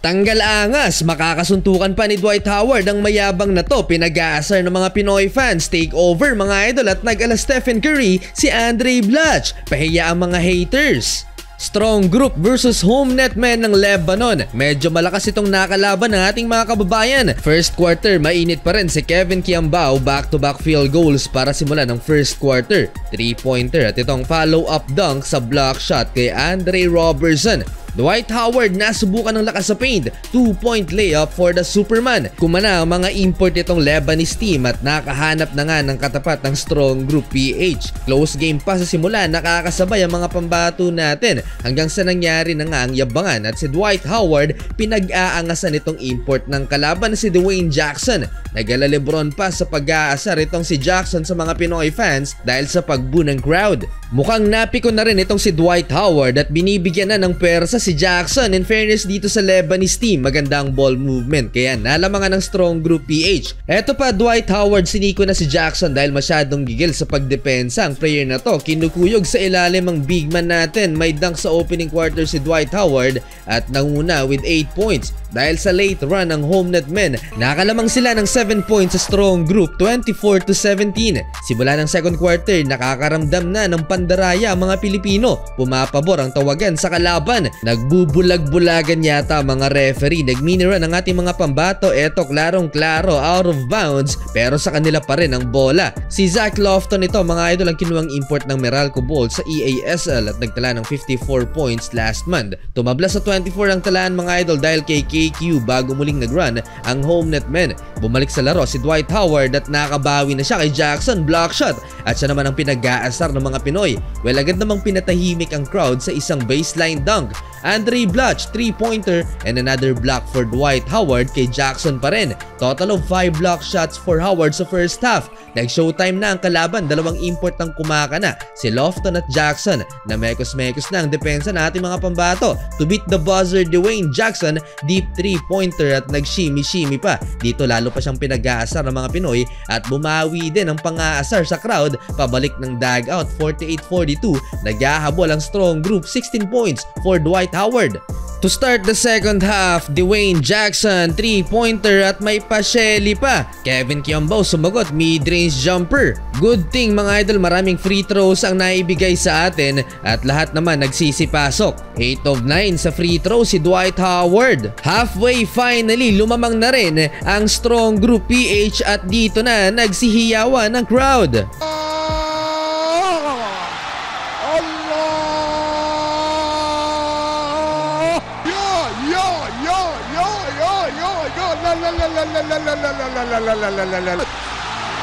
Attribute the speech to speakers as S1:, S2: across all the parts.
S1: Tanggal angas, makakasuntukan pa ni Dwight Howard ang mayabang na to. Pinag-aasar ng mga Pinoy fans. Take over mga idol at nag-ala Stephen Curry si Andray Blatche. Pahiya ang mga haters. Strong group versus home net men ng Lebanon. Medyo malakas itong nakalaban ng ating mga kababayan. First quarter, mainit pa rin si Kevin Kiambao. Back-to-back field goals para simula ng first quarter. 3-pointer at itong follow-up dunk sa block shot kay Andre Robertson. Dwight Howard nasubukan ng lakas sa paint. 2-point layup for the Superman. Kumana ang mga import itong Lebanese team at nakahanap na nga ng katapat ng strong group PH. Close game pa sa simula, nakakasabay ang mga pambato natin hanggang sa nangyari na nga ang yabangan at si Dwight Howard pinag-aangasan itong import ng kalaban na si Dwayne Jackson. Nagala Lebron pa sa pag-aasar itong si Jackson sa mga Pinoy fans dahil sa pagbu ng crowd. Mukhang napiko na rin itong si Dwight Howard at binibigyan na ng pwersa si Jackson. In fairness dito sa Lebanese team, maganda ang ball movement kaya nalamangan ng strong group PH. Eto pa, Dwight Howard siniko na si Jackson dahil masyadong gigil sa pagdepensa ang player na to. Kinukuyog sa ilalim ang big man natin. May dunk sa opening quarter si Dwight Howard at nanguna with 8 points. Dahil sa late run ng home net men, nakalamang sila ng 7 points sa strong group, 24-17. Simula ng second quarter, nakakaramdam na ng pandaraya ang mga Pilipino. Pumapabor ang tawagan sa kalaban. Nagbubulag-bulagan yata mga referee. Nagminira ng ating mga pambato. Eto klarong-klaro out of bounds pero sa kanila pa rin ang bola. Si Zach Lofton ito mga idol ang kinuwang import ng Meralco Bolts sa EASL at nagtala ng 54 points last month. Tumabla sa 24 ang talaan mga idol dahil kay KQ bago muling nag-run ang home net men. Bumalik sa laro si Dwight Howard at nakabawi na siya kay Jackson, block shot at siya naman ang pinag-aasar ng mga Pinoy. Well, agad namang pinatahimik ang crowd sa isang baseline dunk. Andray Blatche 3-pointer and another block for Dwight Howard kay Jackson pa rin. Total of 5 block shots for Howard sa first half. Nag-showtime na ang kalaban, dalawang import ang kumakana, si Lofton at Jackson na mekos-mekos na ang depensa ng ating mga pambato. To beat the buzzer, Dwayne Jackson, deep 3-pointer at nag-shimmy-shimmy pa. Dito lalo pa siyang pinag-aasar ng mga Pinoy at bumawi din ang pang-aasar sa crowd. Pabalik ng dugout 48-42, naghahabol ang strong group 16 points for Dwight Howard. To start the second half, Dwayne Jackson 3-pointer at may pa-Shelly pa. Kevin Kiambao sumagot, mid-range jumper. Good thing mga idol, maraming free throws ang naibigay sa atin at lahat naman nagsisipasok. 8 of 9 sa free throw si Dwight Howard. Halfway finally, lumamang na rin ang strong group PH at dito na nagsihiyawan ng crowd.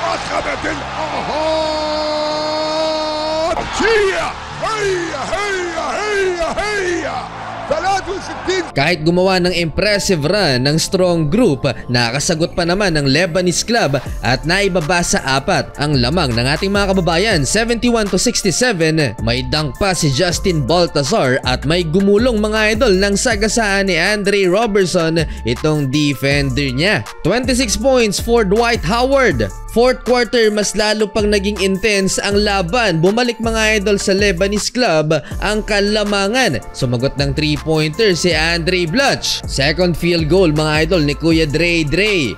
S2: أخذت الأهات هيا هيا هيا هيا هيا 63.
S1: Kahit gumawa ng impressive run ng strong group, nakasagot pa naman ng Lebanese club at naibaba sa 4 ang lamang ng ating mga kababayan, 71-67. May dunk pa si Justin Baltazar at may gumulong mga idol ng sagasaan ni Andre Robertson, itong defender niya. 26 points for Dwight Howard. Fourth quarter, mas lalo pang naging intense ang laban. Bumalik mga idol sa Lebanese club ang kalamangan. Sumagot ng 3-pointer si Andray Blatche. Second field goal mga idol ni Kuya Dre.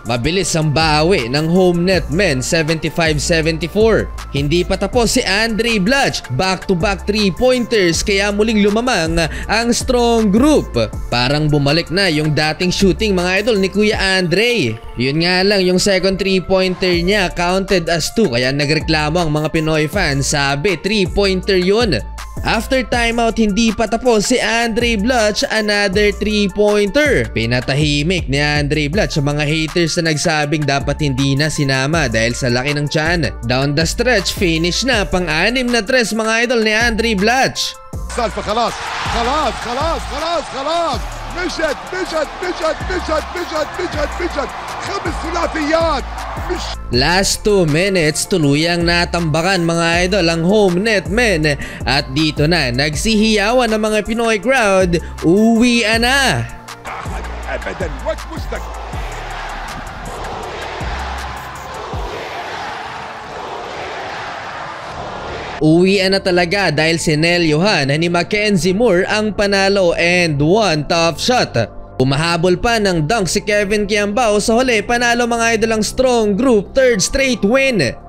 S1: Mabilis ang bawi ng home net men, 75-74. Hindi pa tapos si Andray Blatche. Back-to-back 3-pointers kaya muling lumamang ang strong group. Parang bumalik na yung dating shooting mga idol ni Kuya Andre. Yun nga lang, yung second 3-pointer niya counted as 2 kaya nagreklamo ang mga Pinoy fans. Sabi 3-pointer yun. After timeout, hindi pa tapos si Andray Blatche, another 3-pointer. Pinatahimik ni Andray Blatche sa mga haters na nagsabing dapat hindi na sinama dahil sa laki ng tiyan. Down the stretch, finish na pang-6 na 3 mga idol ni Andray Blatche.
S2: سالفة خلاص خلاص خلاص خلاص خلاص مشت 5 ثلاثيات.
S1: Last 2 minutes, tuluyang natambakan mga idol ang home net men at dito na nagsihiyawan ng mga Pinoy crowd. Uwian na.
S2: ابدا وقت مستقبل.
S1: Uwian na talaga dahil sinelyohan ni Mackenzie Moore ang panalo and one tough shot. Umahabol pa ng dunk si Kevin Kiambao sa huli, panalo mga idol ang strong group third straight win.